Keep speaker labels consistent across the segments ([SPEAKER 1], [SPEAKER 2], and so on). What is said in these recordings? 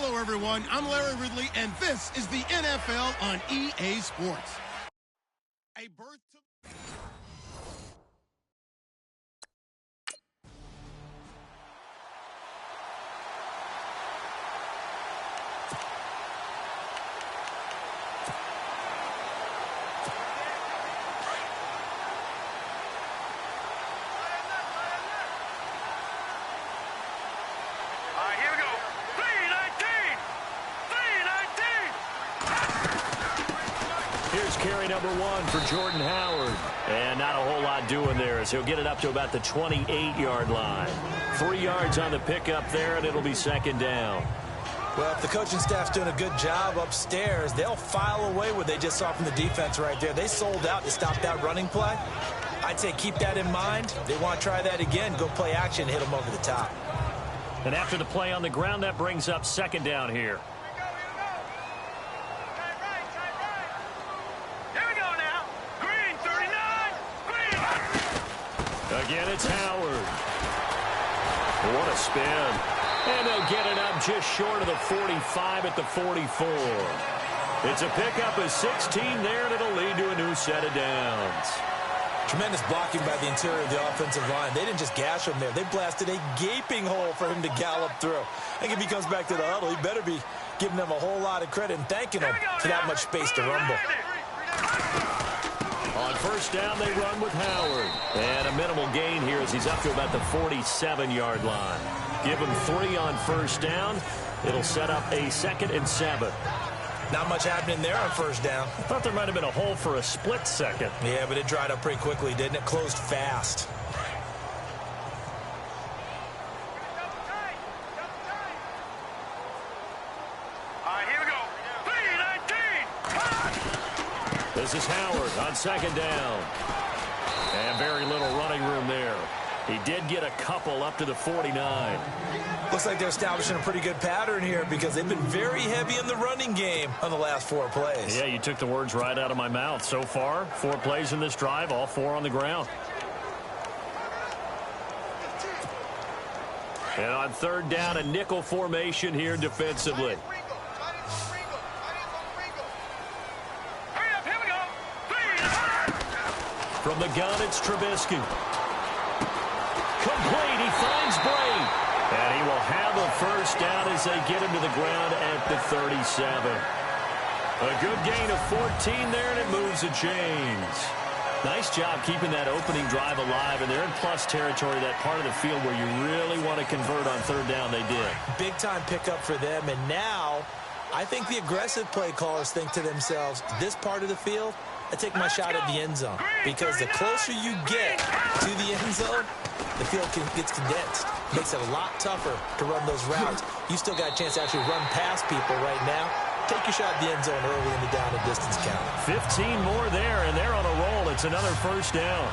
[SPEAKER 1] Hello, everyone. I'm Larry Ridley, and this is the NFL on EA Sports. A birth to...
[SPEAKER 2] Here's carry number 1 for Jordan Howard. And not a whole lot doing there as he'll get it up to about the 28-yard line. 3 yards on the pickup there, and it'll be second down.
[SPEAKER 3] Well, if the coaching staff's doing a good job upstairs, they'll file away what they just saw from the defense right there. They sold out to stop that running play. I'd say keep that in mind. If they want to try that again, go play action and hit them over the top.
[SPEAKER 2] And after the play on the ground, that brings up second down here. Again, it's Howard. What a spin. And they'll get it up just short of the 45 at the 44. It's a pickup of 16 there, and it'll lead to a new set of downs.
[SPEAKER 3] Tremendous blocking by the interior of the offensive line. They didn't just gash him there. They blasted a gaping hole for him to gallop through. I think if he comes back to the huddle, he better be giving them a whole lot of credit and thanking them for that much space to rumble.
[SPEAKER 2] On first down, they run with Howard. And a minimal gain here as he's up to about the 47-yard line. Give him 3 on first down. It'll set up a 2nd and 7.
[SPEAKER 3] Not much happening there on first down.
[SPEAKER 2] I thought there might have been a hole for a split second.
[SPEAKER 3] Yeah, but it dried up pretty quickly, didn't it? Closed fast.
[SPEAKER 2] This is Howard on second down. And very little running room there. He did get a couple up to the 49.
[SPEAKER 3] Looks like they're establishing a pretty good pattern here because they've been very heavy in the running game on the last 4 plays.
[SPEAKER 2] Yeah, you took the words right out of my mouth. So far, 4 plays in this drive, all 4 on the ground. And on third down, a nickel formation here defensively. From the gun, it's Trubisky. Complete, he finds Bray. And he will have a first down as they get him to the ground at the 37. A good gain of 14 there, and it moves the chains. Nice job keeping that opening drive alive, and they're in plus territory, that part of the field where you really want to convert on third down. They did.
[SPEAKER 3] Big-time pickup for them, and now I think the aggressive play callers think to themselves, this part of the field, I take my shot at the end zone, because the closer you get to the end zone, the field gets condensed. Makes it a lot tougher to run those routes. You still got a chance to actually run past people right now. Take your shot at the end zone early in the down and distance count.
[SPEAKER 2] 15 more there, and they're on a roll. It's another first down.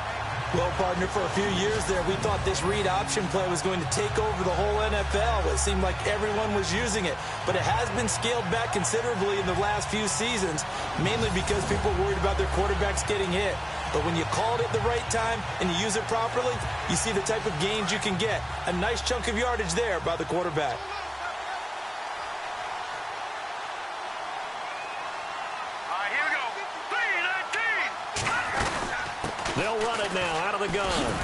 [SPEAKER 3] Well, partner, for a few years there, we thought this read option play was going to take over the whole NFL. It seemed like everyone was using it. But it has been scaled back considerably in the last few seasons, mainly because people are worried about their quarterbacks getting hit. But when you call it at the right time and you use it properly, you see the type of gains you can get. A nice chunk of yardage there by the quarterback.
[SPEAKER 2] They'll run it now out of the gun.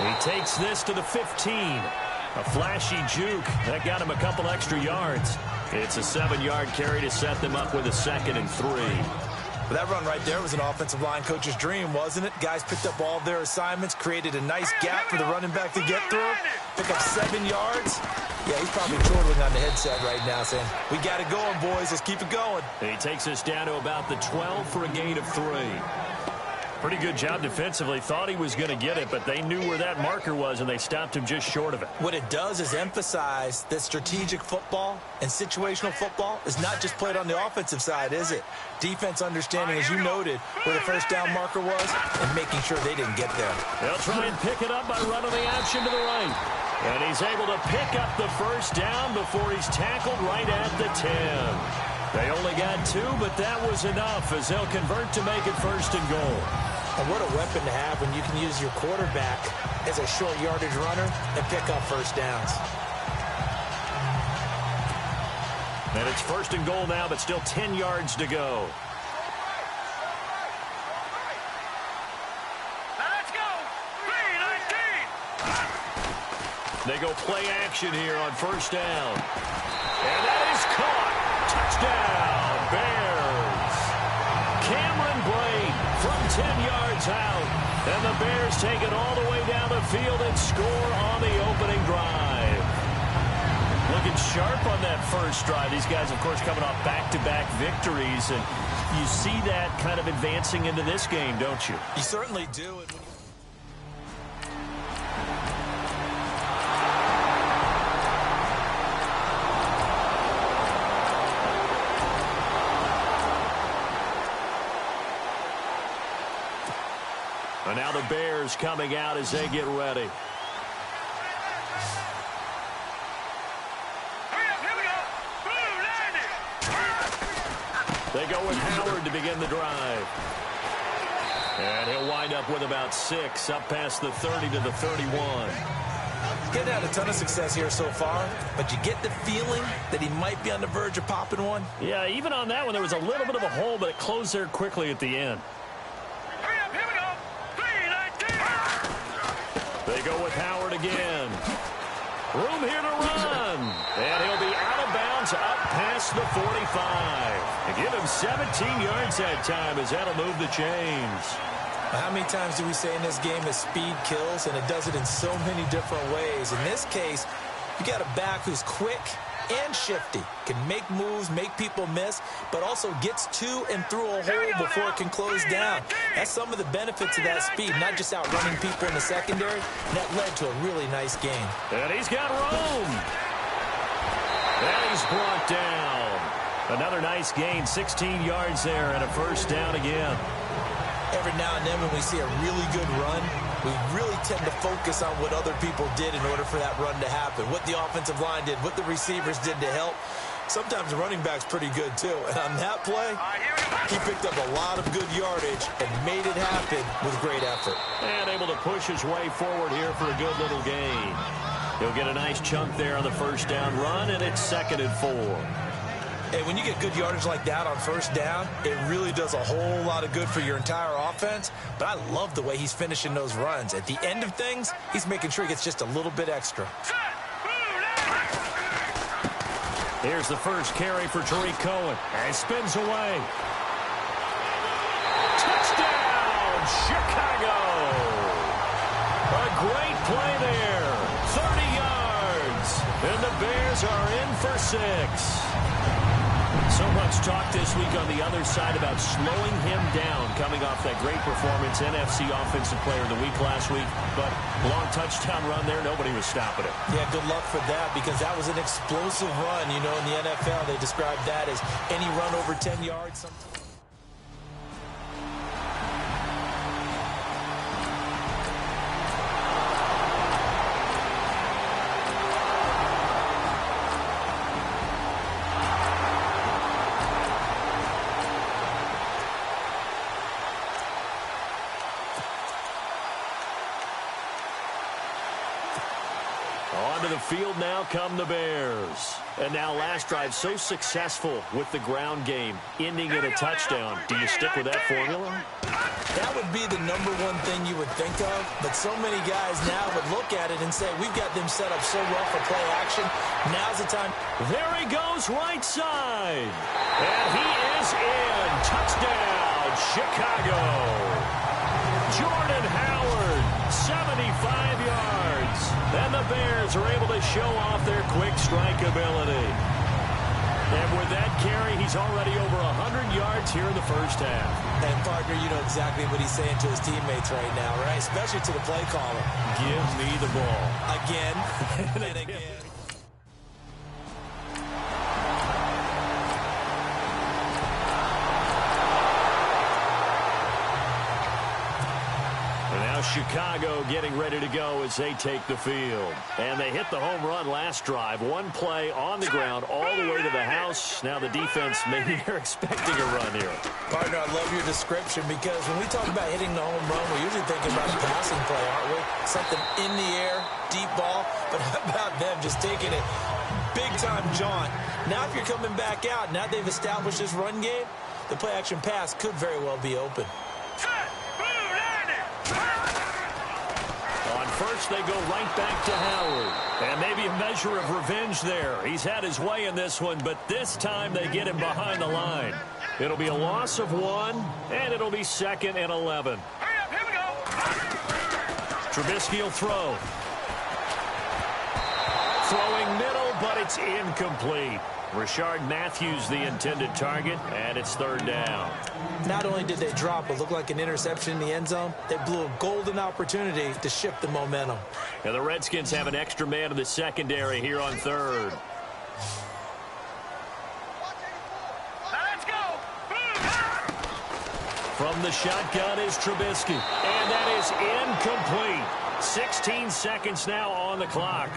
[SPEAKER 2] He takes this to the 15. A flashy juke. That got him a couple extra yards. It's a 7-yard carry to set them up with a 2nd and 3.
[SPEAKER 3] Well, that run right there was an offensive line coach's dream, wasn't it? Guys picked up all their assignments, created a nice gap for the running back to get through. Pick up 7 yards. Yeah, he's probably chortling on the headset right now saying, we got it going, boys. Let's keep it going.
[SPEAKER 2] He takes us down to about the 12 for a gain of 3. Pretty good job defensively. Thought he was going to get it, but they knew where that marker was, and they stopped him just short of it.
[SPEAKER 3] What it does is emphasize that strategic football and situational football is not just played on the offensive side, is it? Defense understanding, as you noted, where the first down marker was and making sure they didn't get there.
[SPEAKER 2] They'll try and pick it up by running the option to the right. And he's able to pick up the first down before he's tackled right at the 10. They only got 2, but that was enough as they'll convert to make it 1st and goal.
[SPEAKER 3] And what a weapon to have when you can use your quarterback as a short yardage runner and pick up first downs.
[SPEAKER 2] And it's first and goal now, but still 10 yards to go. They go play action here on first down. And that is caught. Touchdown, Bears. Cameron Brate from 10 yards out. And the Bears take it all the way down the field and score on the opening drive. Looking sharp on that first drive. These guys, of course, coming off back-to-back victories. And you see that kind of advancing into this game, don't you?
[SPEAKER 3] You certainly do.
[SPEAKER 2] And now the Bears coming out as they get ready. They go with Howard to begin the drive. And he'll wind up with about 6, up past the 30 to the 31.
[SPEAKER 3] Getting had a ton of success here so far, but you get the feeling that he might be on the verge of popping one.
[SPEAKER 2] Yeah, even on that one, there was a little bit of a hole, but it closed there quickly at the end. They go with Howard again. Room here to run. And he'll be out of bounds up past the 45. And give him 17 yards that time as that'll move the chains.
[SPEAKER 3] How many times do we say in this game that speed kills, and it does it in so many different ways? In this case, you got a back who's quick and shifty, can make moves, make people miss, but also gets to and through a hole before it can close down. That's some of the benefits of that speed, not just outrunning people in the secondary. That led to a really nice game.
[SPEAKER 2] And he's got room. And he's brought down. Another nice gain, 16 yards there, and a first down again.
[SPEAKER 3] Every now and then when we see a really good run, we really tend to focus on what other people did in order for that run to happen, what the offensive line did, what the receivers did to help. Sometimes the running back's pretty good, too. And on that play, he picked up a lot of good yardage and made it happen with great effort.
[SPEAKER 2] And able to push his way forward here for a good little gain. He'll get a nice chunk there on the first down run, and it's 2nd and 4.
[SPEAKER 3] Hey, when you get good yardage like that on first down, it really does a whole lot of good for your entire offense. But I love the way he's finishing those runs. At the end of things, he's making sure he gets just a little bit extra.
[SPEAKER 2] Here's the first carry for Tariq Cohen. And spins away. Touchdown, Chicago! A great play there. 30 yards. And the Bears are in for 6. So much talk this week on the other side about slowing him down, coming off that great performance, NFC Offensive Player of the Week last week. But long touchdown run there, nobody was stopping it.
[SPEAKER 3] Yeah, good luck for that, because that was an explosive run. You know, in the NFL, they describe that as any run over 10 yards.
[SPEAKER 2] Onto the field now come the Bears. And now last drive so successful with the ground game, ending in a touchdown. Do you stick with that formula?
[SPEAKER 3] That would be the number one thing you would think of, but so many guys now would look at it and say, we've got them set up so well for play action. Now's the time.
[SPEAKER 2] There he goes, right side. And he is in. Touchdown, Chicago. Jordan Howard, 75 yards. And the Bears are able to show off their quick strike ability. And with that carry, he's already over 100 yards here in the first half.
[SPEAKER 3] And, partner, you know exactly what he's saying to his teammates right now, right? Especially to the play caller.
[SPEAKER 2] Give me the ball.
[SPEAKER 3] Again and again.
[SPEAKER 2] Chicago getting ready to go as they take the field. And they hit the home run last drive. One play on the ground all the way to the house. Now the defense, maybe they're expecting a run here.
[SPEAKER 3] Partner, I love your description, because when we talk about hitting the home run, we're usually thinking about a passing play, aren't we? Something in the air, deep ball. But how about them just taking it big-time jaunt? Now if you're coming back out, now they've established this run game, the play-action pass could very well be open.
[SPEAKER 2] On first, they go right back to Howard. And maybe a measure of revenge there. He's had his way in this one, but this time they get him behind the line. It'll be a loss of 1, and it'll be 2nd and 11.
[SPEAKER 4] Hurry up, here we go.
[SPEAKER 2] Trubisky will throw. Throwing middle, but it's incomplete. Rashard Matthews the intended target, and it's 3rd down.
[SPEAKER 3] Not only did they drop what looked like an interception in the end zone, they blew a golden opportunity to shift the momentum.
[SPEAKER 2] And the Redskins have an extra man in the secondary here on 3rd.
[SPEAKER 4] Let's go.
[SPEAKER 2] From the shotgun is Trubisky, and that is incomplete. 16 seconds now on the clock.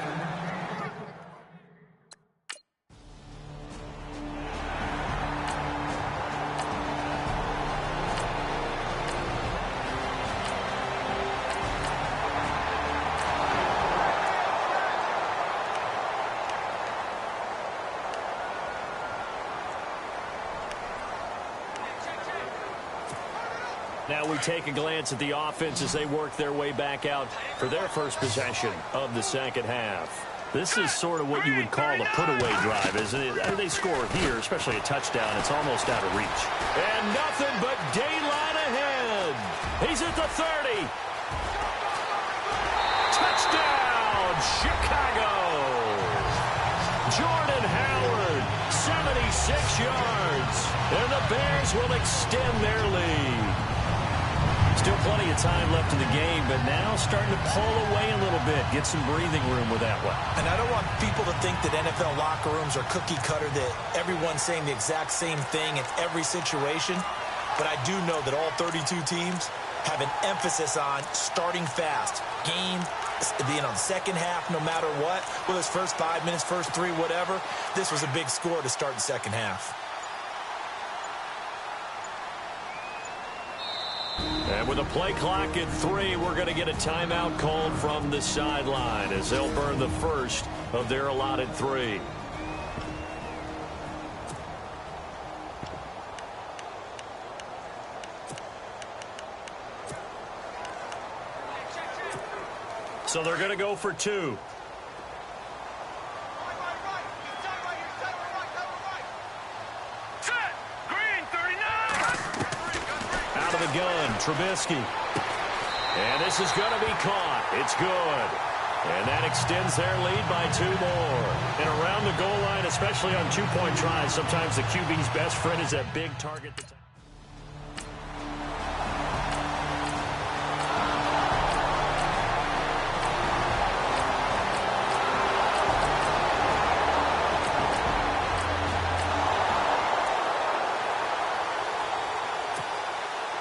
[SPEAKER 2] Now we take a glance at the offense as they work their way back out for their first possession of the second half. This is sort of what you would call a put-away drive, isn't it? They score here, especially a touchdown. It's almost out of reach. And nothing but daylight ahead. He's at the 30. Touchdown, Chicago. Jordan Howard, 76 yards. And the Bears will extend their lead. Still plenty of time left in the game, but now starting to pull away a little bit, get some breathing room with that one.
[SPEAKER 3] And I don't want people to think that NFL locker rooms are cookie cutter, that everyone's saying the exact same thing in every situation. But I do know that all 32 teams have an emphasis on starting fast. Game being on the second half, no matter what, whether it's first 5 minutes, first 3, whatever. This was a big score to start the second half.
[SPEAKER 2] And with a play clock at 3, we're going to get a timeout called from the sideline as they'll burn the first of their allotted 3. So they're going to go for 2. Gun, Trubisky. And this is going to be caught. It's good. And that extends their lead by 2 more. And around the goal line, especially on 2-point tries, sometimes the QB's best friend is that big target.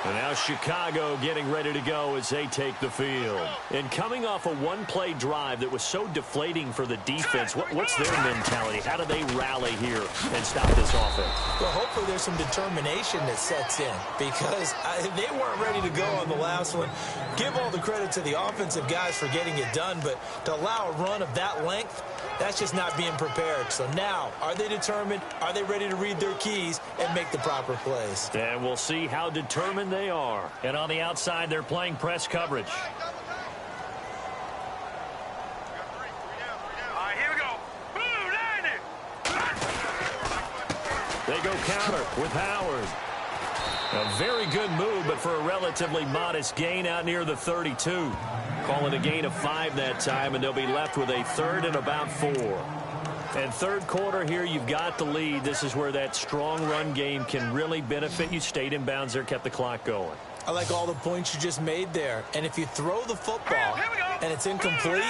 [SPEAKER 2] And now Chicago getting ready to go as they take the field. And coming off a one-play drive that was so deflating for the defense, what's their mentality? How do they rally here and stop this offense?
[SPEAKER 3] Well, hopefully there's some determination that sets in because they weren't ready to go on the last one. Give all the credit to the offensive guys for getting it done, but to allow a run of that length, that's just not being prepared. So now, are they determined? Are they ready to read their keys and make the proper plays?
[SPEAKER 2] And we'll see how determined they are. And on the outside, they're playing press coverage.
[SPEAKER 4] Here we go.
[SPEAKER 2] They go counter with Howard. A very good move, but for a relatively modest gain out near the 32. Call it a gain of 5 that time, and they'll be left with a 3rd and about 4. And third quarter here, you've got the lead. This is where that strong run game can really benefit you. Stayed in bounds there, kept the clock going.
[SPEAKER 3] I like all the points you just made there. And if you throw the football and it's incomplete,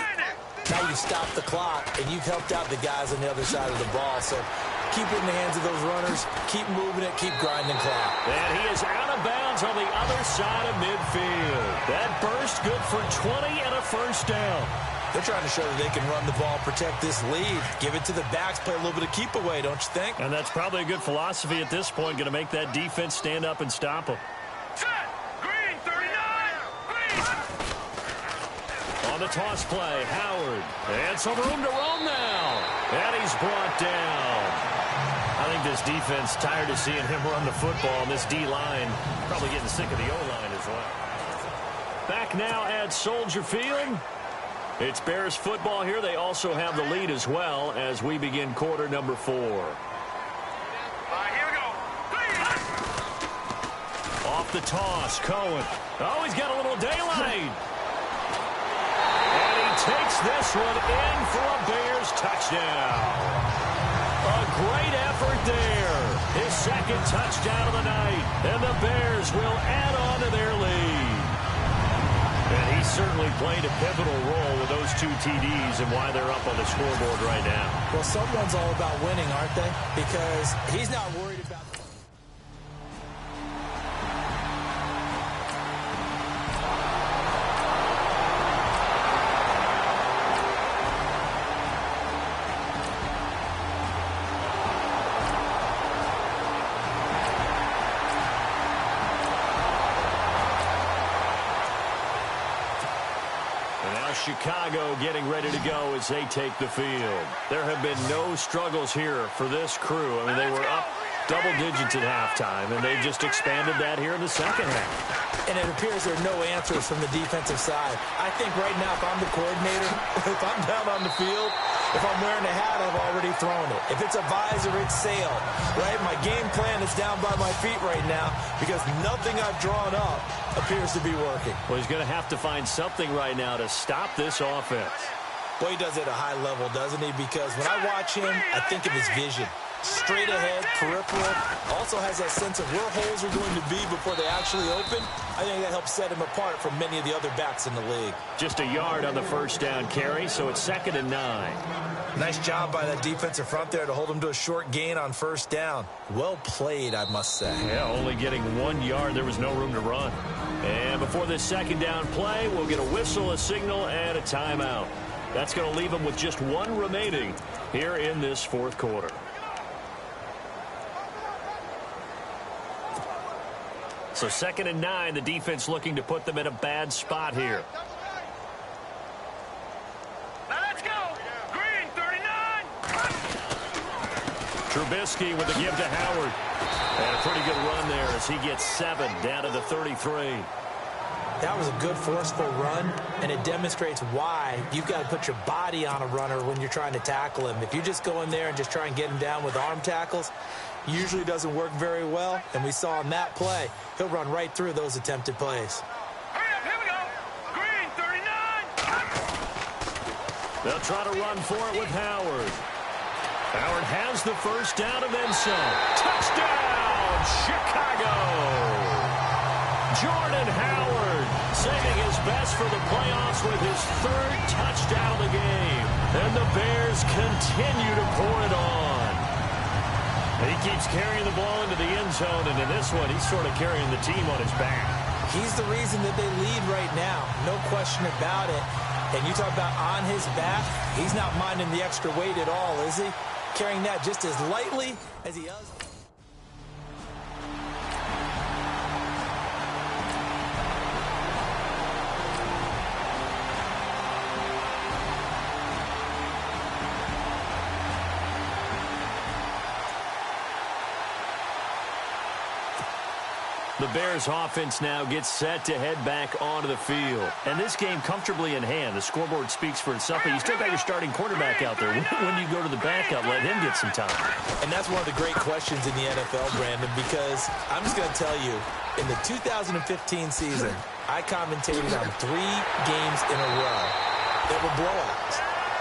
[SPEAKER 3] now you stop the clock, and you've helped out the guys on the other side of the ball. So keep it in the hands of those runners. Keep moving it. Keep grinding clock.
[SPEAKER 2] And he is out of bounds on the other side of midfield. That burst good for 20 and a first down.
[SPEAKER 3] They're trying to show that they can run the ball, protect this lead, give it to the backs, play a little bit of keep away, don't you think?
[SPEAKER 2] And that's probably a good philosophy at this point, going to make that defense stand up and stop them.
[SPEAKER 4] Set. Green, 39. Green.
[SPEAKER 2] On On the toss play, Howard. And some room to roam now. And he's brought down. I think this defense tired of seeing him run the football. And this D-line probably getting sick of the O-line as well. Back now at Soldier Field. It's Bears football here. They also have the lead as well as we begin quarter number 4.
[SPEAKER 4] Here we go.
[SPEAKER 2] Off the toss, Cohen. Oh, he's got a little daylight. And he takes this one in for a Bears touchdown. A great effort there. His second touchdown of the night. And the Bears will add on to their lead. And he certainly played a pivotal role with those 2 TDs and why they're up on the scoreboard right now.
[SPEAKER 3] Well, someone's all about winning, aren't they? Because he's not worried about...
[SPEAKER 2] Chicago getting ready to go as they take the field. There have been no struggles here for this crew. I mean, they were up double digits at halftime, and they just expanded that here in the second half.
[SPEAKER 3] And it appears there are no answers from the defensive side. I think right now, if I'm the coordinator, if I'm down on the field, if I'm wearing a hat, I've already thrown it. If it's a visor, it's sail, right? My game plan is down by my feet right now because nothing I've drawn up appears to be working.
[SPEAKER 2] Well, he's going to have to find something right now to stop this offense.
[SPEAKER 3] Well, he does it at a high level, doesn't he? Because when I watch him, I think of his vision. Straight ahead, peripheral, also has that sense of where holes are going to be before they actually open. I think that helps set him apart from many of the other backs in the league.
[SPEAKER 2] Just a yard on the first down carry, so it's 2nd and 9.
[SPEAKER 3] Nice job by that defensive front there to hold him to a short gain on first down. Well played, I must say.
[SPEAKER 2] Yeah, only getting 1 yard. There was no room to run. And before this second down play, we'll get a whistle, a signal, and a timeout. That's going to leave them with just 1 remaining here in this fourth quarter. So 2nd and 9, the defense looking to put them in a bad spot here.
[SPEAKER 4] Now let's go. Green, 39.
[SPEAKER 2] Trubisky with the give to Howard. And a pretty good run there as he gets 7 down to the 33.
[SPEAKER 3] That was a good forceful run, and it demonstrates why you've got to put your body on a runner when you're trying to tackle him. If you just go in there and just try and get him down with arm tackles, usually doesn't work very well, and we saw in that play, he'll run right through those attempted plays.
[SPEAKER 4] Hurry up, here we go. Green, 39.
[SPEAKER 2] They'll try to run for it with Howard. Howard has the first down and then some. Touchdown, Chicago! Jordan Howard saving his best for the playoffs with his 3rd touchdown of the game. And the Bears continue to pour it on. He keeps carrying the ball into the end zone, and in this one, he's sort of carrying the team on his back.
[SPEAKER 3] He's the reason that they lead right now, no question about it. And you talk about on his back, he's not minding the extra weight at all, is he? Carrying that just as lightly as he does.
[SPEAKER 2] The Bears offense now gets set to head back onto the field. And this game comfortably in hand. The scoreboard speaks for itself, but you still got your starting quarterback out there. When do you go to the backup, let him get some time?
[SPEAKER 3] And that's one of the great questions in the NFL, Brandon, because I'm just going to tell you, in the 2015 season, I commentated on 3 games in a row that were blowouts.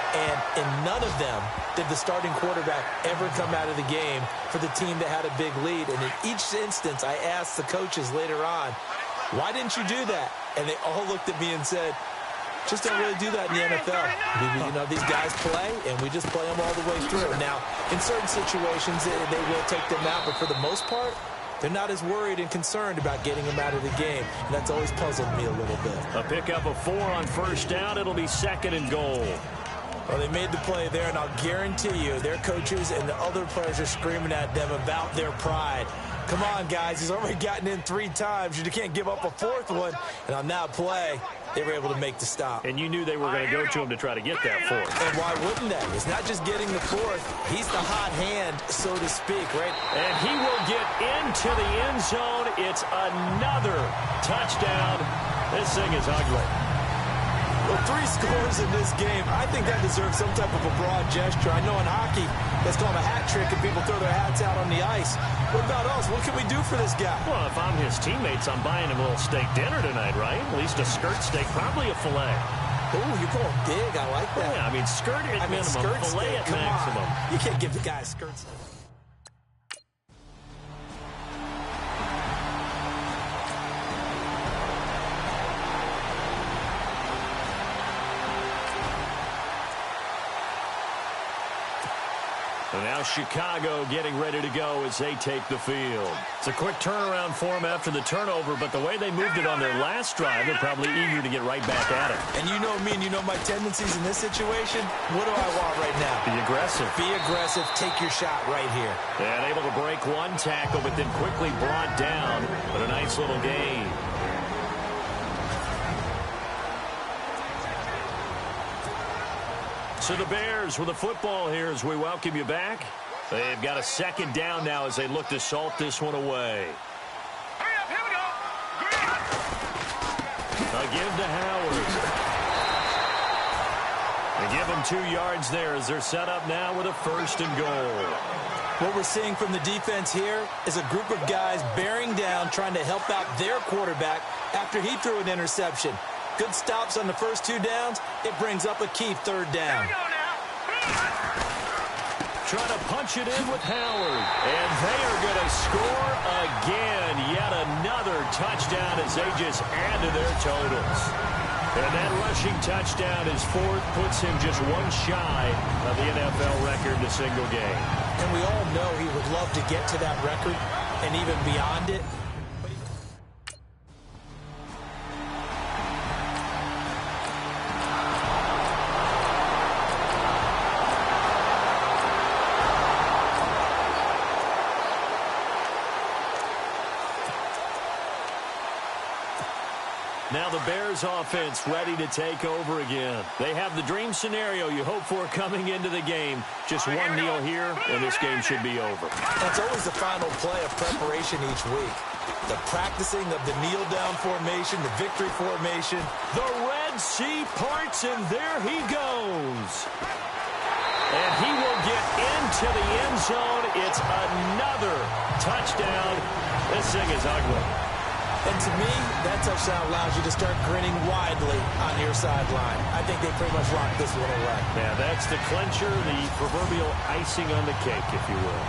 [SPEAKER 3] And in none of them did the starting quarterback ever come out of the game for the team that had a big lead. And in each instance, I asked the coaches later on, why didn't you do that? And they all looked at me and said, just don't really do that in the NFL. You know, these guys play, and we just play them all the way through. Now, in certain situations, they will take them out, but for the most part, they're not as worried and concerned about getting them out of the game. And that's always puzzled me a little bit.
[SPEAKER 2] A pickup of 4 on first down. It'll be 2nd and goal.
[SPEAKER 3] Well, they made the play there, and I'll guarantee you their coaches and the other players are screaming at them about their pride. Come on, guys. He's already gotten in 3 times. You can't give up a 4th one. And on that play, they were able to make the stop.
[SPEAKER 2] And you knew they were going to go to him to try to get that 4th.
[SPEAKER 3] And why wouldn't they? It's not just getting the 4th. He's the hot hand, so to speak, right?
[SPEAKER 2] And he will get into the end zone. It's another touchdown. This thing is ugly.
[SPEAKER 3] Well, 3 scores in this game. I think that deserves some type of a broad gesture. I know in hockey, that's called a hat trick, and people throw their hats out on the ice. What about us? What can we do for this guy?
[SPEAKER 2] Well, if I'm his teammates, I'm buying him a little steak dinner tonight, right? At least a skirt steak, probably a filet.
[SPEAKER 3] Ooh, you're going big. I like that.
[SPEAKER 2] Yeah, I mean, skirt at minimum,
[SPEAKER 3] skirt
[SPEAKER 2] filet
[SPEAKER 3] steak.
[SPEAKER 2] at maximum.
[SPEAKER 3] You can't give the guy a skirt steak.
[SPEAKER 2] And now Chicago getting ready to go as they take the field. It's a quick turnaround for them after the turnover, but the way they moved it on their last drive, they're probably eager to get right back at it.
[SPEAKER 3] And you know me and you know my tendencies in this situation. What do I want right now?
[SPEAKER 2] Be aggressive.
[SPEAKER 3] Be aggressive. Take your shot right here.
[SPEAKER 2] And able to break one tackle, but then quickly brought down. But a nice little gain. So the Bears with the football here as we welcome you back. They've got a 2nd down now as they look to salt this one away.
[SPEAKER 4] Hurry up, here we go.
[SPEAKER 2] A give to Howard. They give him 2 yards there as they're set up now with a 1st and goal.
[SPEAKER 3] What we're seeing from the defense here is a group of guys bearing down, trying to help out their quarterback after he threw an interception. Good stops on the first 2 downs. It brings up a key 3rd down.
[SPEAKER 2] Trying to punch it in with Howard. And they are going to score again. Yet another touchdown as they just add to their totals. And that rushing touchdown is 4th, puts him just 1 shy of the NFL record in a single game.
[SPEAKER 3] And we all know he would love to get to that record and even beyond it.
[SPEAKER 2] Now the Bears offense ready to take over again. They have the dream scenario you hope for coming into the game. Just one kneel here, and this game should be over.
[SPEAKER 3] That's always the final play of preparation each week. The practicing of the kneel-down formation, the victory formation.
[SPEAKER 2] The Red Sea parts, and there he goes. And he will get into the end zone. It's another touchdown. This thing is ugly.
[SPEAKER 3] And to me, that touchdown allows you to start grinning widely on your sideline. I think they pretty much locked this one away.
[SPEAKER 2] Yeah, that's the clincher, the proverbial icing on the cake, if you will.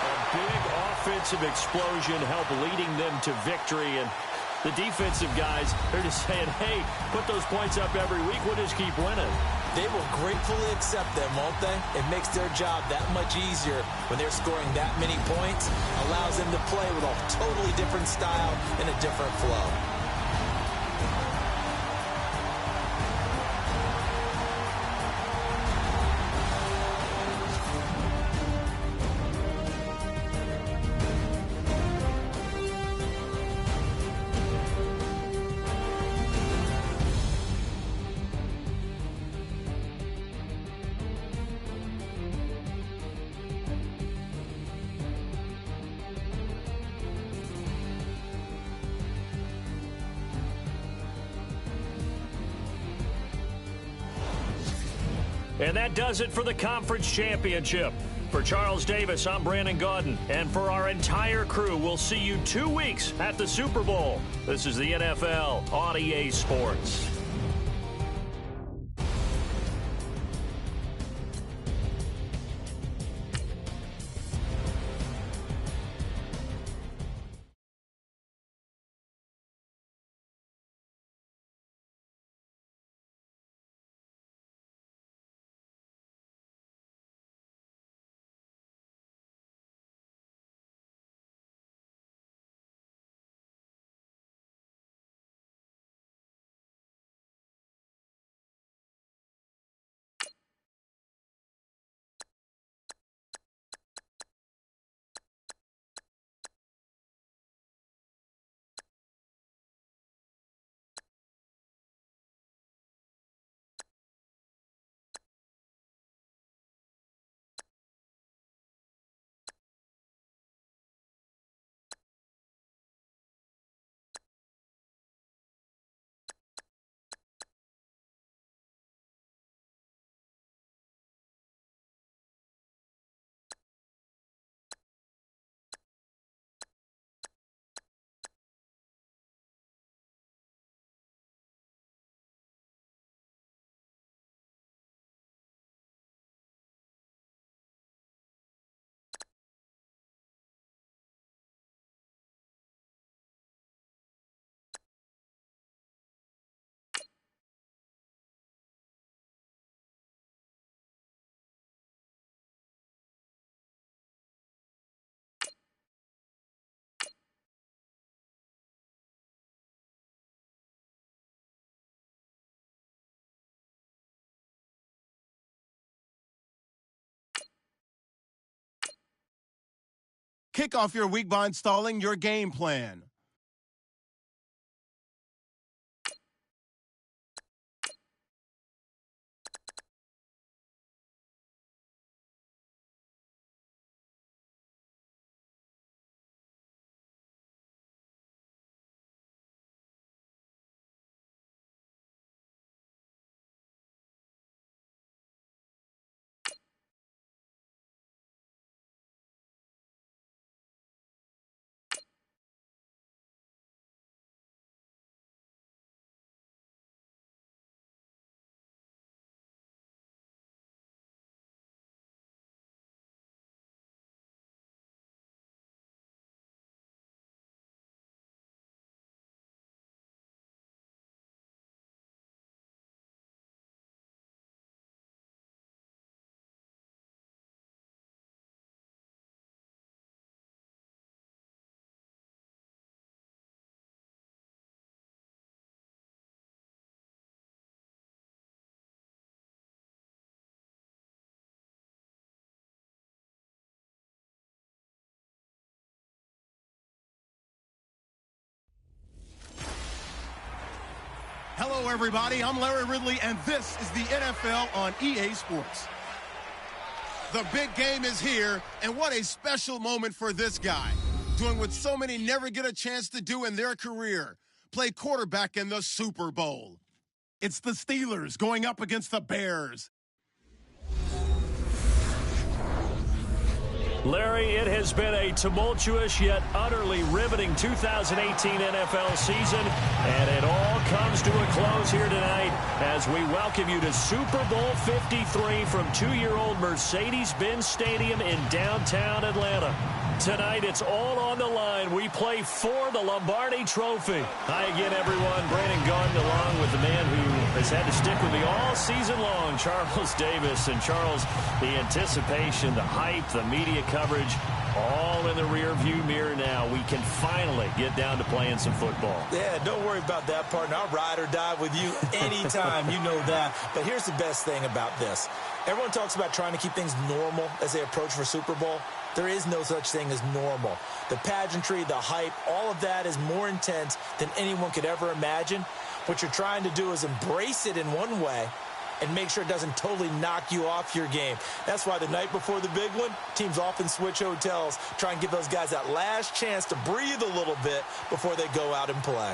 [SPEAKER 2] A big offensive explosion helped leading them to victory, and the defensive guys, they're just saying, hey, put those points up every week. We'll just keep winning.
[SPEAKER 3] They will gratefully accept them, won't they? It makes their job that much easier when they're scoring that many points. Allows them to play with a totally different style and a different flow.
[SPEAKER 2] And that does it for the conference championship. For Charles Davis, I'm Brandon Gaudin. And for our entire crew, we'll see you 2 weeks at the Super Bowl. This is the NFL on EA Sports.
[SPEAKER 1] Kick off your week by installing your game plan. Hello, everybody. I'm Larry Ridley, and this is the NFL on EA Sports. The big game is here, and what a special moment for this guy. Doing what so many never get a chance to do in their career, play quarterback in the Super Bowl. It's the Steelers going up against the Bears.
[SPEAKER 2] Larry, it has been a tumultuous yet utterly riveting 2018 NFL season, and it all comes to a close here tonight as we welcome you to Super Bowl 53 from 2-year-old Mercedes-Benz Stadium in downtown Atlanta. Tonight, it's all on the line. We play for the Lombardi Trophy. Hi again, everyone. Brandon Gaudin along with the man who has had to stick with me all season long, Charles Davis. And Charles, the anticipation, the hype, the media coverage, all in the rear-view mirror now. We can finally get down to playing some football.
[SPEAKER 3] Yeah, don't worry about that, partner. I'll ride or die with you anytime. You know that. But here's the best thing about this. Everyone talks about trying to keep things normal as they approach for Super Bowl. There is no such thing as normal. The pageantry, the hype, all of that is more intense than anyone could ever imagine. What you're trying to do is embrace it in one way and make sure it doesn't totally knock you off your game. That's why the night before the big one, teams often switch hotels, try and give those guys that last chance to breathe a little bit before they go out and play.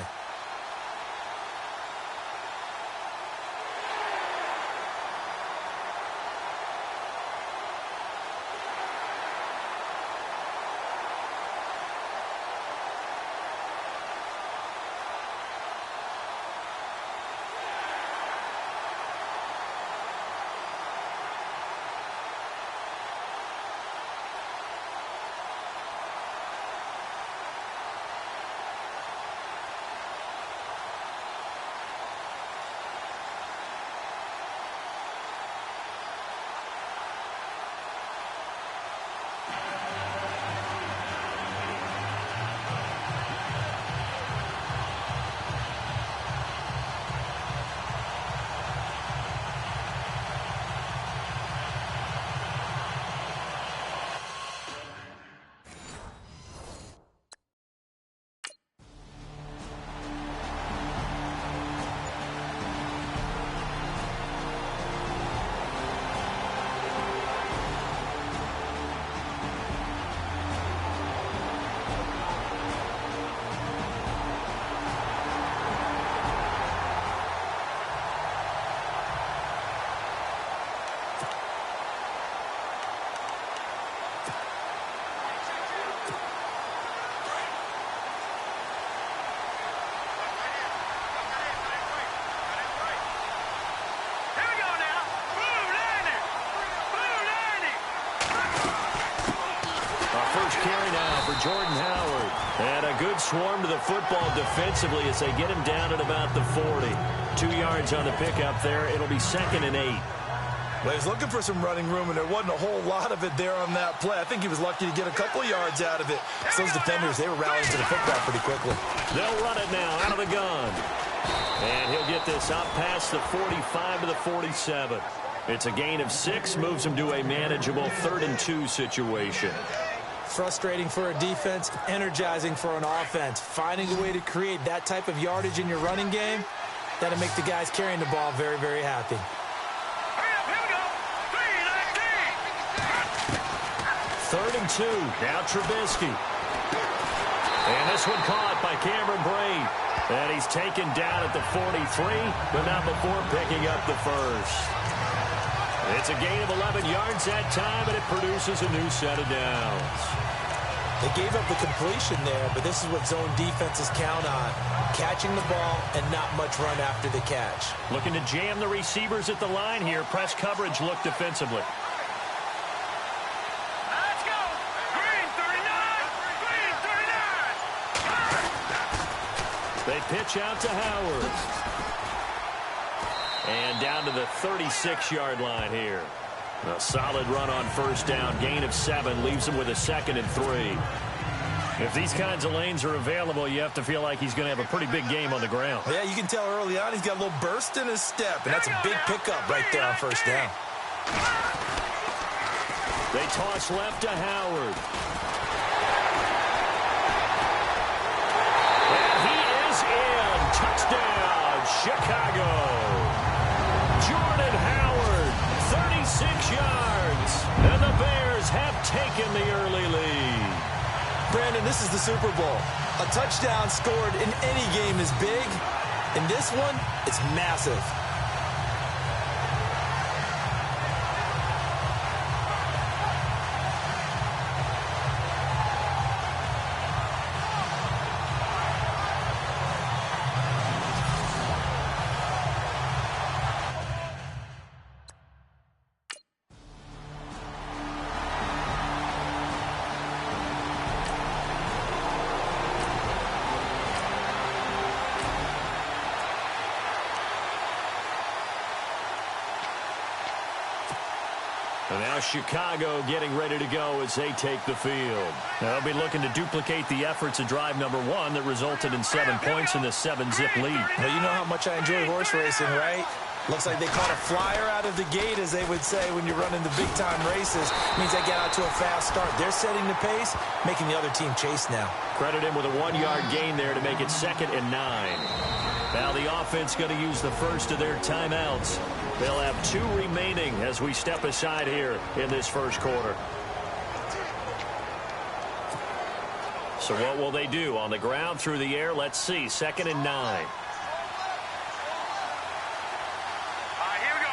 [SPEAKER 2] Jordan Howard. And a good swarm to the football defensively as they get him down at about the 40. 2 yards on the pickup there. It'll be 2nd and 8.
[SPEAKER 3] Well, he's looking for some running room, and there wasn't a whole lot of it there on that play. I think he was lucky to get a couple of yards out of it. So those defenders, they were rallying to the football pretty quickly.
[SPEAKER 2] They'll run it now out of the gun. And he'll get this up past the 45 to the 47. It's a gain of 6, moves him to a manageable 3rd and 2 situation.
[SPEAKER 3] Frustrating for a defense, energizing for an offense. Finding a way to create that type of yardage in your running game, that'll make the guys carrying the ball very, very happy.
[SPEAKER 2] Third and 2. Now Trubisky. And this one caught by Cameron Brate. And he's taken down at the 43, but not before picking up the first. It's a gain of 11 yards that time, and it produces a new set of downs.
[SPEAKER 3] They gave up the completion there, but this is what zone defenses count on. Catching the ball and not much run after the catch.
[SPEAKER 2] Looking to jam the receivers at the line here. Press coverage look defensively.
[SPEAKER 4] Let's go. Green 39. Green 39.
[SPEAKER 2] They pitch out to Howard. And down to the 36-yard line here. A solid run on first down. Gain of 7 leaves him with a 2nd and 3. If these kinds of lanes are available, you have to feel like he's going to have a pretty big game on the ground.
[SPEAKER 3] Yeah, you can tell early on he's got a little burst in his step, and that's a big pickup right there on first down.
[SPEAKER 2] They toss left to Howard. And he is in. Touchdown, Chicago. Jordan Howard, 36 yards. And the Bears have taken the early lead.
[SPEAKER 3] Brandon, this is the Super Bowl. A touchdown scored in any game is big. In this one, it's massive.
[SPEAKER 2] And now Chicago getting ready to go as they take the field. They'll be looking to duplicate the efforts of drive number 1 that resulted in 7 points in the 7-zip lead.
[SPEAKER 3] Well, you know how much I enjoy horse racing, right? Looks like they caught a flyer out of the gate, as they would say when you're running the big-time races. Means they get out to a fast start. They're setting the pace, making the other team chase now.
[SPEAKER 2] Credit him with a 1-yard gain there to make it 2nd and 9. Now the offense going to use the first of their timeouts. They'll have 2 remaining as we step aside here in this first quarter. So what will they do? On the ground, through the air, let's see. 2nd and 9.
[SPEAKER 4] Here we go.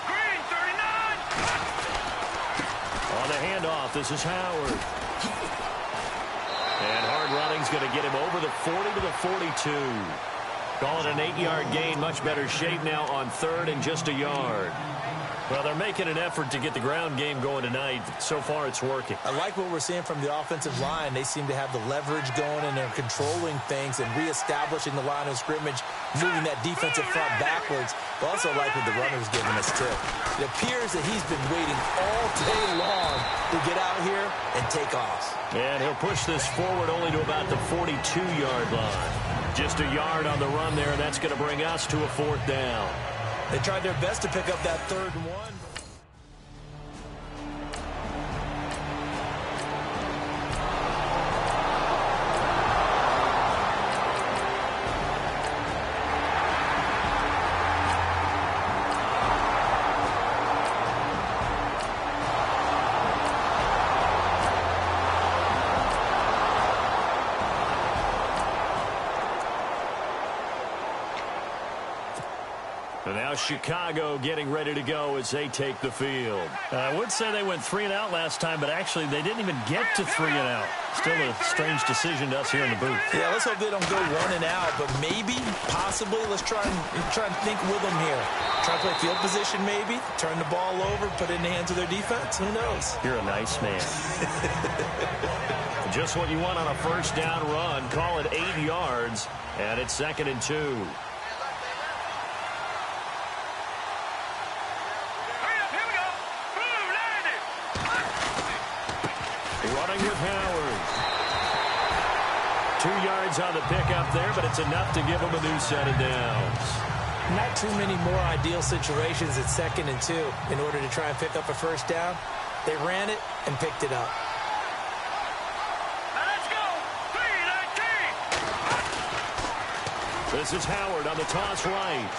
[SPEAKER 4] Green 39.
[SPEAKER 2] On the handoff, this is Howard. And hard running's going to get him over the 40 to the 42. Calling an 8-yard gain, much better shape now on 3rd and just a yard. Well, they're making an effort to get the ground game going tonight. So far, it's working.
[SPEAKER 3] I like what we're seeing from the offensive line. They seem to have the leverage going, and they're controlling things and reestablishing the line of scrimmage, moving that defensive front backwards. I also like what the runner's giving us, too. It appears that he's been waiting all day long to get out here and take off.
[SPEAKER 2] And he'll push this forward only to about the 42-yard line. Just a yard on the run there, and that's going to bring us to a 4th down.
[SPEAKER 3] They tried their best to pick up that 3rd and 1.
[SPEAKER 2] And now Chicago getting ready to go as they take the field. I would say they went 3 and out last time, but actually they didn't even get to 3 and out. Still a strange decision to us here in the booth.
[SPEAKER 3] Yeah, let's hope they don't go 1 and out, but maybe, possibly, let's try and think with them here. Try to play field position maybe, turn the ball over, put it in the hands of their defense. Who knows?
[SPEAKER 2] You're a nice man. Just what you want on a first down run. Call it 8 yards, and it's 2nd and 2. Running with Howard. 2 yards on the pickup there, but it's enough to give him a new set of downs.
[SPEAKER 3] Not too many more ideal situations at 2nd and 2 in order to try and pick up a first down. They ran it and picked it up.
[SPEAKER 2] This is Howard on the toss right.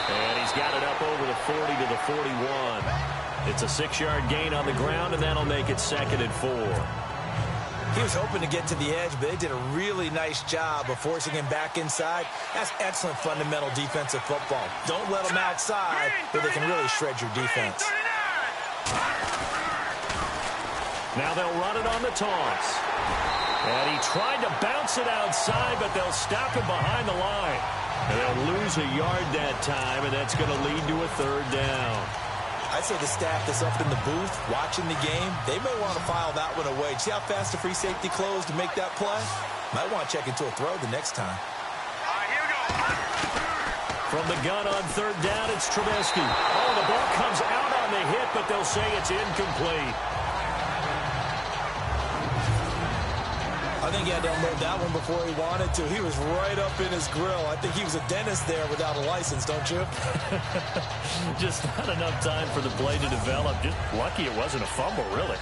[SPEAKER 2] And he's got it up over the 40 to the 41. It's a 6-yard gain on the ground, and that'll make it 2nd and 4.
[SPEAKER 3] He was hoping to get to the edge, but they did a really nice job of forcing him back inside. That's excellent fundamental defensive football. Don't let them outside, where they can really shred your defense.
[SPEAKER 2] Now they'll run it on the toss. And he tried to bounce it outside, but they'll stop him behind the line. And they'll lose a yard that time, and that's going to lead to a 3rd down.
[SPEAKER 3] I'd say the staff that's up in the booth watching the game, they may want to file that one away. See how fast the free safety closed to make that play? Might want to check into a throw the next time.
[SPEAKER 4] Here we go.
[SPEAKER 2] From the gun on 3rd down, it's Trubisky. Oh, the ball comes out on the hit, but they'll say it's incomplete.
[SPEAKER 3] I think he had to unload that one before he wanted to. He was right up in his grill. I think he was a dentist there without a license, don't you?
[SPEAKER 2] Just not enough time for the play to develop. Just lucky it wasn't a fumble, really.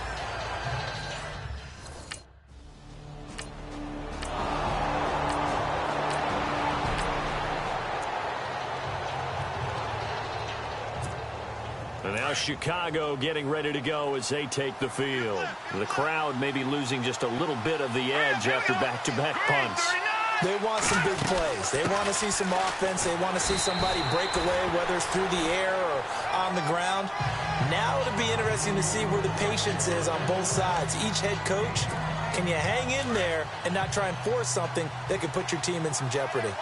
[SPEAKER 2] And now Chicago getting ready to go as they take the field. The crowd may be losing just a little bit of the edge after back-to-back punts.
[SPEAKER 3] They want some big plays. They want to see some offense. They want to see somebody break away, whether it's through the air or on the ground. Now it'll be interesting to see where the patience is on both sides. Each head coach, can you hang in there and not try and force something that could put your team in some jeopardy?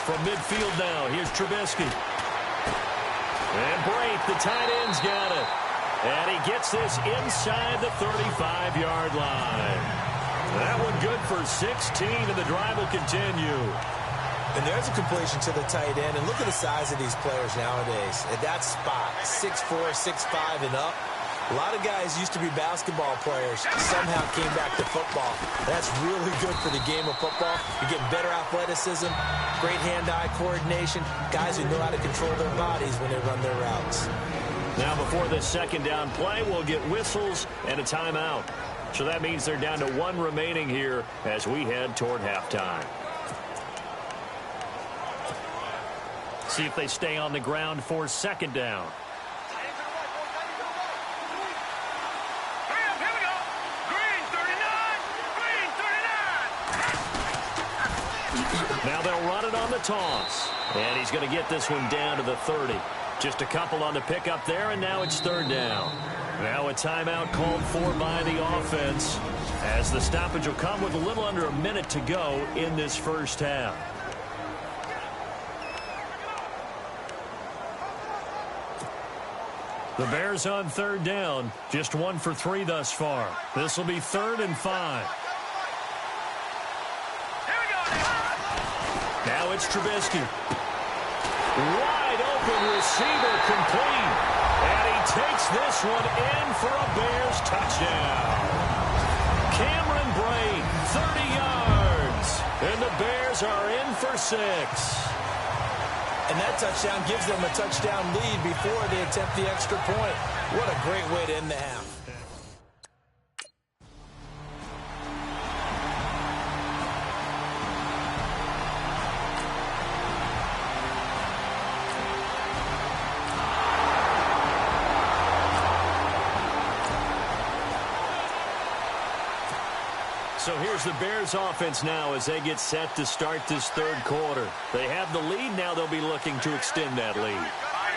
[SPEAKER 2] From midfield now, here's Trubisky. And Brate, the tight end's got it. And he gets this inside the 35-yard line. That one good for 16, and the drive will continue.
[SPEAKER 3] And there's a completion to the tight end. And look at the size of these players nowadays. At that spot, 6'4", 6'5", and up. A lot of guys used to be basketball players, somehow came back to football. That's really good for the game of football. You're getting better athleticism, great hand-eye coordination, guys who know how to control their bodies when they run their routes.
[SPEAKER 2] Now before this 2nd down play, we'll get whistles and a timeout. So that means they're down to 1 remaining here as we head toward halftime. See if they stay on the ground for 2nd down. Now they'll run it on the toss. And he's going to get this one down to the 30. Just a couple on the pickup there, and now it's 3rd down. Now a timeout called for by the offense, as the stoppage will come with a little under a minute to go in this first half. The Bears on 3rd down, just 1 for 3 thus far. This will be 3rd and 5. Now it's Trubisky. Wide open receiver complete. And he takes this one in for a Bears touchdown. Cameron Brate, 30 yards. And the Bears are in for 6.
[SPEAKER 3] And that touchdown gives them a touchdown lead before they attempt the extra point. What a great way to end the half.
[SPEAKER 2] So here's the Bears offense now as they get set to start this 3rd quarter. They have the lead. Now they'll be looking to extend that lead.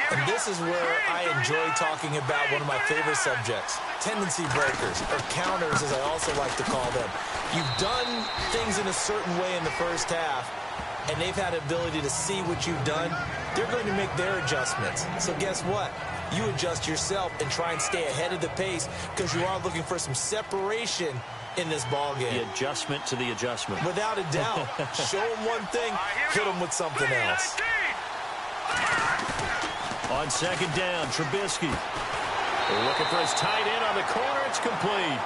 [SPEAKER 3] And this is where I enjoy talking about one of my favorite subjects, tendency breakers, or counters as I also like to call them. You've done things in a certain way in the first half, and they've had the ability to see what you've done. They're going to make their adjustments. So guess what? You adjust yourself and try and stay ahead of the pace because you are looking for some separation in this ball game.
[SPEAKER 2] The adjustment to the adjustment.
[SPEAKER 3] Without a doubt. Show them one thing, hit them with something else.
[SPEAKER 2] On 2nd down, Trubisky. Looking for his tight end on the corner. It's complete.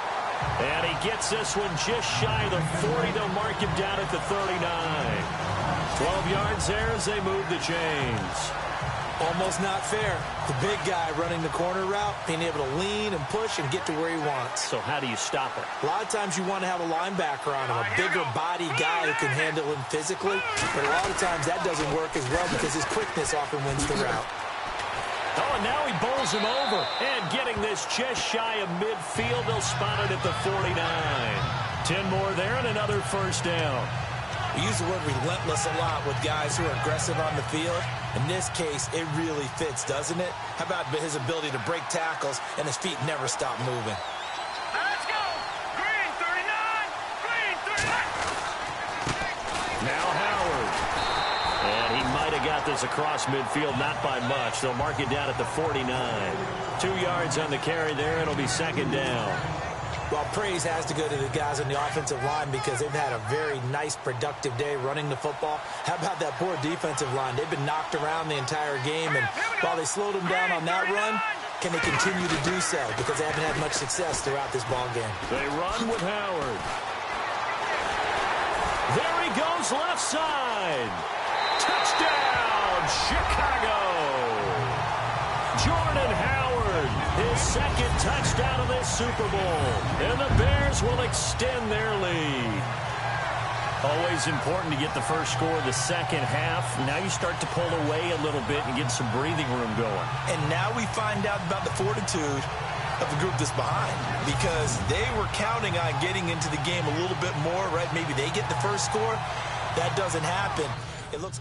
[SPEAKER 2] And he gets this one just shy of the 40. They'll mark him down at the 39. 12 yards there as they move the chains.
[SPEAKER 3] Almost not fair. The big guy running the corner route, being able to lean and push and get to where he wants.
[SPEAKER 2] So how do you stop it?
[SPEAKER 3] A lot of times you want to have a linebacker on him, a bigger body guy who can handle him physically. But a lot of times that doesn't work as well because his quickness often wins the route.
[SPEAKER 2] Oh, and now he bowls him over. And getting this just shy of midfield, they'll spot it at the 49. 10 more there and another first down.
[SPEAKER 3] We use the word relentless a lot with guys who are aggressive on the field. In this case, it really fits, doesn't it? How about his ability to break tackles and his feet never stop moving?
[SPEAKER 4] Let's go! Green 39! Green 39!
[SPEAKER 2] Now Howard. And he might have got this across midfield, not by much. They'll mark it down at the 49. 2 yards on the carry there. It'll be second down.
[SPEAKER 3] Well, praise has to go to the guys on the offensive line because they've had a very nice, productive day running the football. How about that poor defensive line? They've been knocked around the entire game, and while they slowed them down on that run, can they continue to do so? Because they haven't had much success throughout this ball game.
[SPEAKER 2] They run with Howard. There he goes, left side. Touchdown, Chicago. Jordan Howard, his second touchdown of this Super Bowl. And the Bears will extend their lead. Always important to get the first score of the second half. Now you start to pull away a little bit and get some breathing room going.
[SPEAKER 3] And now we find out about the fortitude of the group that's behind, because they were counting on getting into the game a little bit more, right? Maybe they get the first score. That doesn't happen. It looks...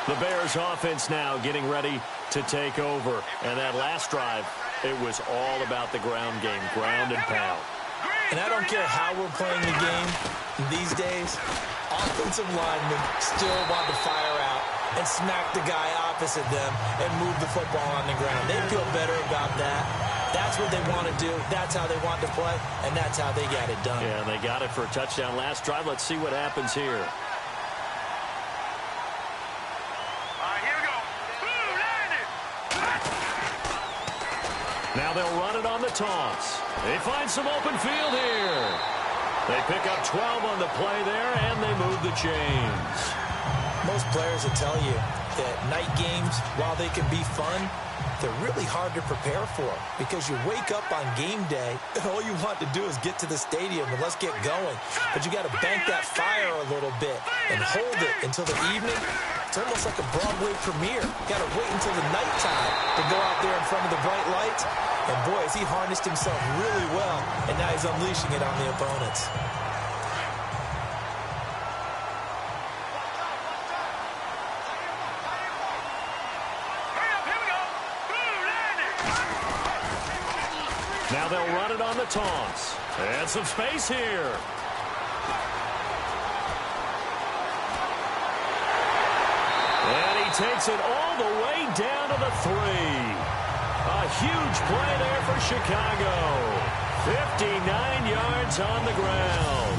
[SPEAKER 2] The Bears offense now getting ready to take over. And that last drive, it was all about the ground game, ground and pound.
[SPEAKER 3] And I don't care how we're playing the game these days, offensive linemen still want to fire out and smack the guy opposite them and move the football on the ground. They feel better about that. That's what they want to do. That's how they want to play, and that's how they got it done.
[SPEAKER 2] Yeah, they got it for a touchdown last drive. Let's see what happens here. Now they'll run it on the toss. They find some open field here. They pick up 12 on the play there, and they move the chains.
[SPEAKER 3] Most players will tell you that night games, while they can be fun, they're really hard to prepare for because you wake up on game day and all you want to do is get to the stadium and let's get going. But you got to bank that fire a little bit and hold it until the evening. It's almost like a Broadway premiere. Got to wait until the nighttime to go out there in front of the bright lights. And boy, has he harnessed himself really well, and now he's unleashing it on the opponents.
[SPEAKER 2] Now they'll run it on the toss. And some space here. And he takes it all the way down to the 3. A huge play there for Chicago. 59 yards on the ground.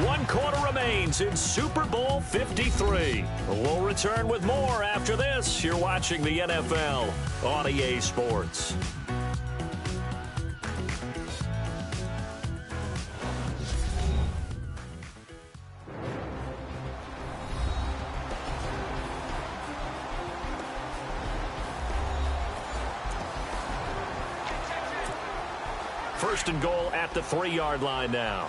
[SPEAKER 2] 1 quarter remains in Super Bowl 53. We'll return with more after this. You're watching the NFL on EA Sports. First and goal at the 3-yard line now.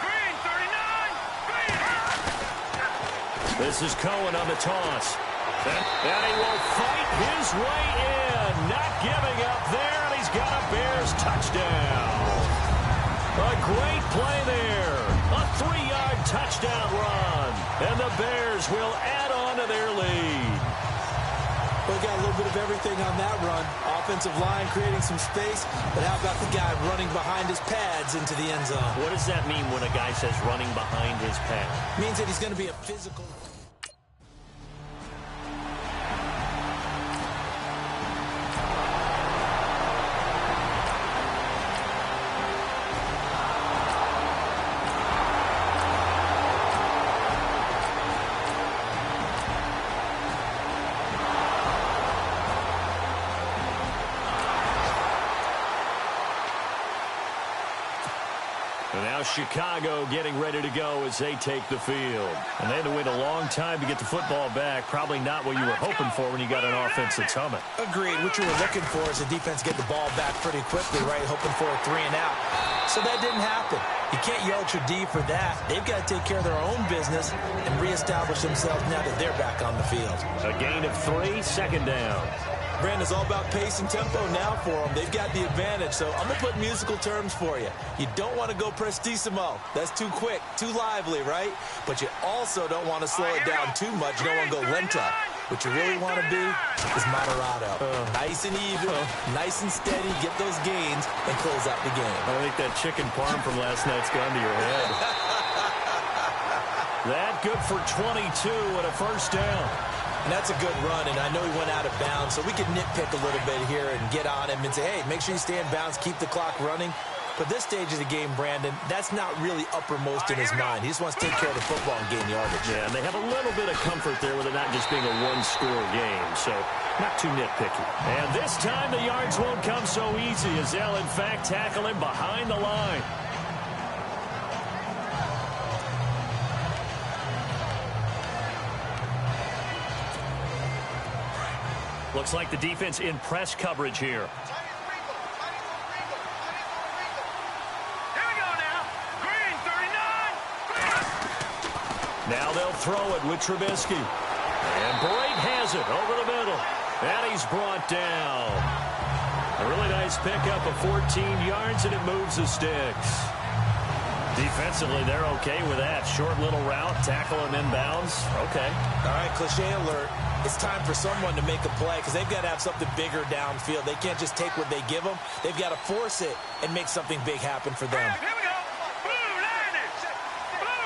[SPEAKER 4] Green 39! Green!
[SPEAKER 2] This is Cohen on the toss. And he will fight his way in. Not giving up there, and he's got a Bears touchdown. A great play there. A 3-yard touchdown run. And the Bears will add on to their lead.
[SPEAKER 3] We got a little bit of everything on that run. Offensive line creating some space, but how about the guy running behind his pads into the end zone?
[SPEAKER 2] What does that mean when a guy says running behind his pad?
[SPEAKER 3] Means that he's going to be a physical...
[SPEAKER 2] And now Chicago getting ready to go as they take the field. And they had to wait a long time to get the football back. Probably not what you were hoping for when you got an offense that's humming.
[SPEAKER 3] Agreed. What you were looking for is the defense get the ball back pretty quickly, right? Hoping for a 3 and out. So that didn't happen. You can't yell at your D for that. They've got to take care of their own business and reestablish themselves now that they're back on the field.
[SPEAKER 2] A gain of 3, second down.
[SPEAKER 3] Brandon, it's all about pace and tempo now for them. They've got the advantage, so I'm going to put musical terms for you. You don't want to go prestissimo. That's too quick, too lively, right? But you also don't want to slow it down too much. You don't want to go lento. What you really want to be is moderato. Nice and even, nice and steady, get those gains, and close out the game.
[SPEAKER 2] I think that chicken parm from last night's gone to your head. That good for 22 and a first down.
[SPEAKER 3] And that's a good run, and I know he went out of bounds, so we could nitpick a little bit here and get on him and say, hey, make sure you stay in bounds, keep the clock running. But this stage of the game, Brandon, that's not really uppermost in his mind. He just wants to take care of the football and gain yardage.
[SPEAKER 2] Yeah, and they have a little bit of comfort there with it not just being a one-score game, so not too nitpicky. And this time the yards won't come so easy as they'll, in fact, tackle him behind the line. Looks like the defense in press coverage here.
[SPEAKER 4] Here we go now. Green, 39.
[SPEAKER 2] Now they'll throw it with Trubisky. And Brate has it over the middle. And he's brought down. A really nice pickup of 14 yards, and it moves the sticks. Defensively, they're okay with that. Short little route, tackle him inbounds. Okay.
[SPEAKER 3] All right, cliche alert. It's time for someone to make a play because they've got to have something bigger downfield. They can't just take what they give them. They've got to force it and make something big happen for them.
[SPEAKER 4] Here we go. Blue 90. Blue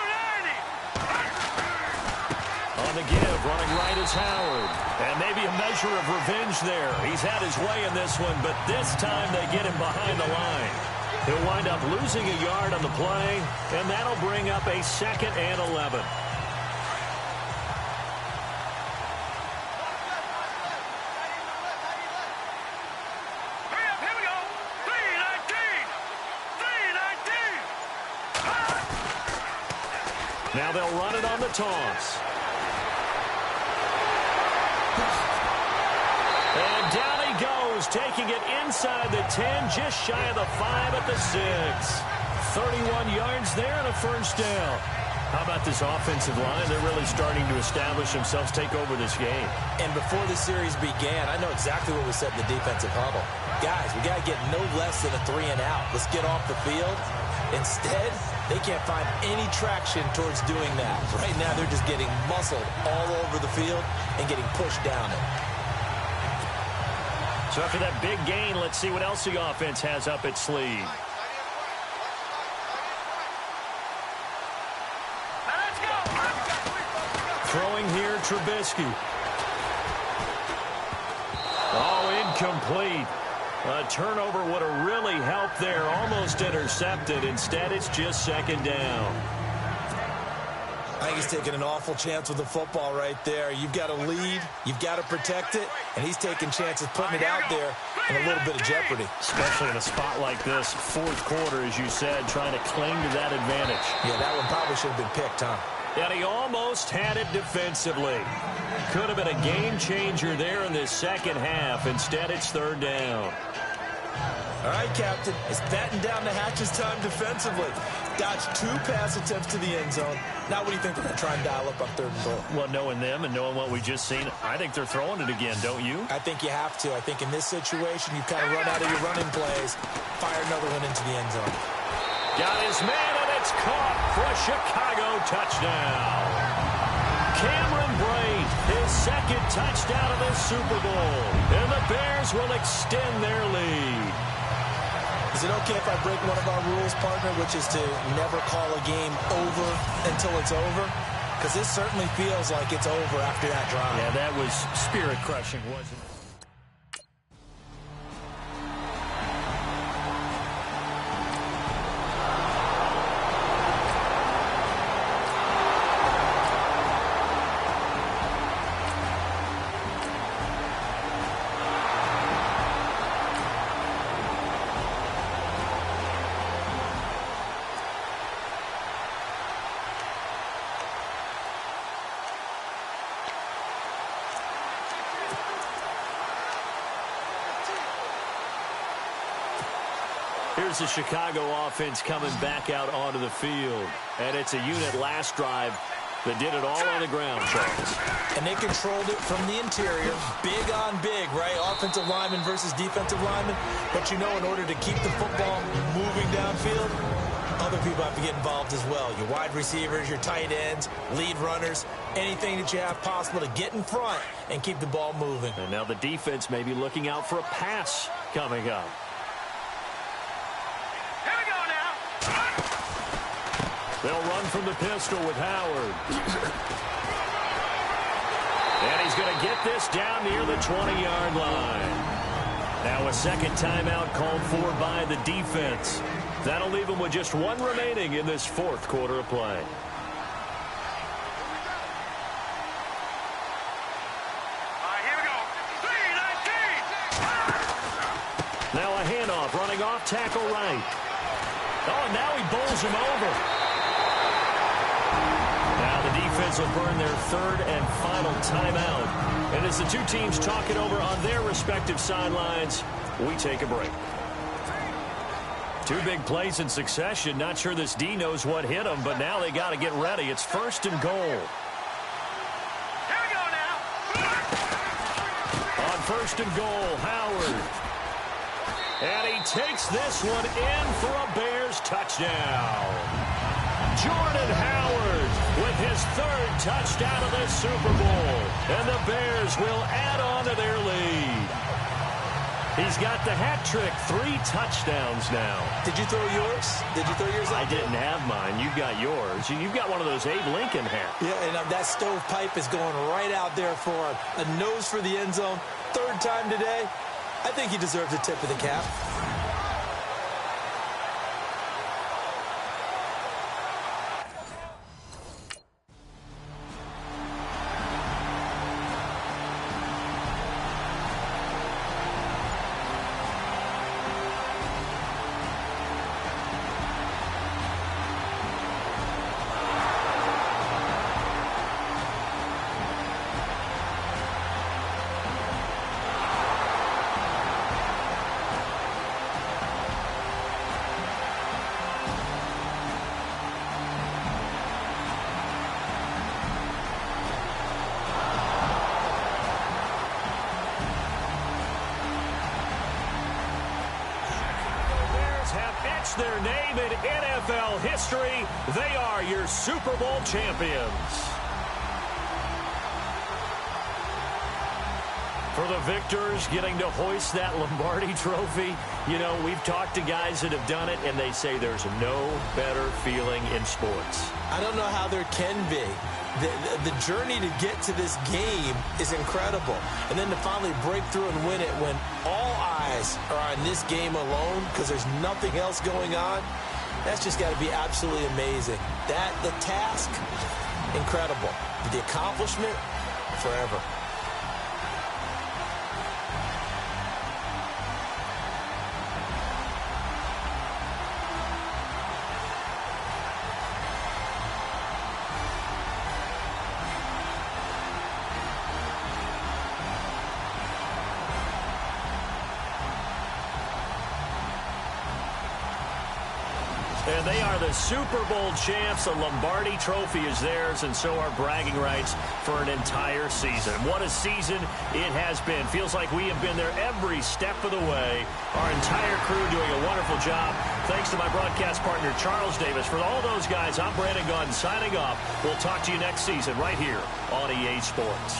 [SPEAKER 4] 90.
[SPEAKER 2] On the give, running right is Howard. And maybe a measure of revenge there. He's had his way in this one, but this time they get him behind the line. He'll wind up losing a yard on the play, and that'll bring up a 2nd and 11. Now they'll run it on the toss. And down he goes, taking it inside the 10, just shy of the 5 at the 6. 31 yards there and a first down. How about this offensive line? They're really starting to establish themselves, take over this game.
[SPEAKER 3] And before the series began, I know exactly what was said in the defensive huddle. Guys, we got to get no less than a 3 and out. Let's get off the field. Instead, they can't find any traction towards doing that. Right now, they're just getting muscled all over the field and getting pushed down it.
[SPEAKER 2] So after that big gain, let's see what else the offense has up its sleeve.
[SPEAKER 4] Let's go.
[SPEAKER 2] Throwing here, Trubisky. Oh, incomplete. A turnover would have really helped there. Almost intercepted. Instead, it's just 2nd down.
[SPEAKER 3] I think he's taking an awful chance with the football right there. You've got to lead. You've got to protect it. And he's taking chances, putting it out there in a little bit of jeopardy.
[SPEAKER 2] Especially in a spot like this, 4th quarter, as you said, trying to cling to that advantage.
[SPEAKER 3] Yeah, that one probably should have been picked, huh?
[SPEAKER 2] And he almost had it defensively. Could have been a game changer there in this second half. Instead, it's 3rd down.
[SPEAKER 3] All right, Captain. It's batten down the hatches time defensively. Dodged 2 pass attempts to the end zone. Now what do you think they're going to try and dial up on 3rd and goal?
[SPEAKER 2] Well, knowing them and knowing what we just seen, I think they're throwing it again, don't you?
[SPEAKER 3] I think you have to. I think in this situation, you kind of run out of your running plays, fire another one into the end zone.
[SPEAKER 2] Got his man, and it's caught for a Chicago touchdown. Cameron Brate, his 2nd touchdown of the Super Bowl. And the Bears will extend their lead.
[SPEAKER 3] Is it okay if I break one of our rules, partner, which is to never call a game over until it's over? Because this certainly feels like it's over after that drive.
[SPEAKER 2] Yeah, that was spirit-crushing, wasn't it? here's the Chicago offense coming back out onto the field. And it's a unit last drive that did it all on the ground, Charles.
[SPEAKER 3] And they controlled it from the interior, big on big, right? Offensive lineman versus defensive lineman. But you know, in order to keep the football moving downfield, other people have to get involved as well. Your wide receivers, your tight ends, lead runners, anything that you have possible to get in front and keep the ball moving.
[SPEAKER 2] And now the defense may be looking out for a pass coming up.
[SPEAKER 4] Here we go now.
[SPEAKER 2] They'll run from the pistol with Howard. And he's going to get this down near the 20-yard line. Now a second timeout called for by the defense. That'll leave him with just one remaining in this fourth quarter of play.
[SPEAKER 4] All right, here we go. 3-19.
[SPEAKER 2] Now a handoff running off tackle right. Oh, and now he bowls him over. Now the defense will burn their third and final timeout. And as the two teams talk it over on their respective sidelines, we take a break. Two big plays in succession. Not sure this D knows what hit him, but now they got to get ready. It's first and goal.
[SPEAKER 4] Here we go now.
[SPEAKER 2] On first and goal, Howard. And he takes this one in for a Bears touchdown. Jordan Howard with his third touchdown of this Super Bowl. And the Bears will add on to their lead. He's got the hat trick, 3 touchdowns now.
[SPEAKER 3] Did you throw yours? Did you throw yours out?
[SPEAKER 2] I didn't have mine. You got yours. You've got one of those Abe Lincoln hats.
[SPEAKER 3] Yeah, and that stovepipe is going right out there for a nose for the end zone. Third time today. I think he deserves a tip of the cap.
[SPEAKER 2] Their name in NFL history. They are your Super Bowl champions. For the victors getting to hoist that Lombardi trophy, you know, we've talked to guys that have done it, and they say there's no better feeling in sports.
[SPEAKER 3] I don't know how there can be. The journey to get to this game is incredible. And then to finally break through and win it when all eyes are on this game alone because there's nothing else going on, that's just got to be absolutely amazing. The task, incredible. The accomplishment, forever.
[SPEAKER 2] And they are the Super Bowl champs. The Lombardi trophy is theirs, and so are bragging rights for an entire season. What a season it has been. Feels like we have been there every step of the way. Our entire crew doing a wonderful job. Thanks to my broadcast partner, Charles Davis. For all those guys, I'm Brandon Gunn signing off. We'll talk to you next season right here on EA Sports.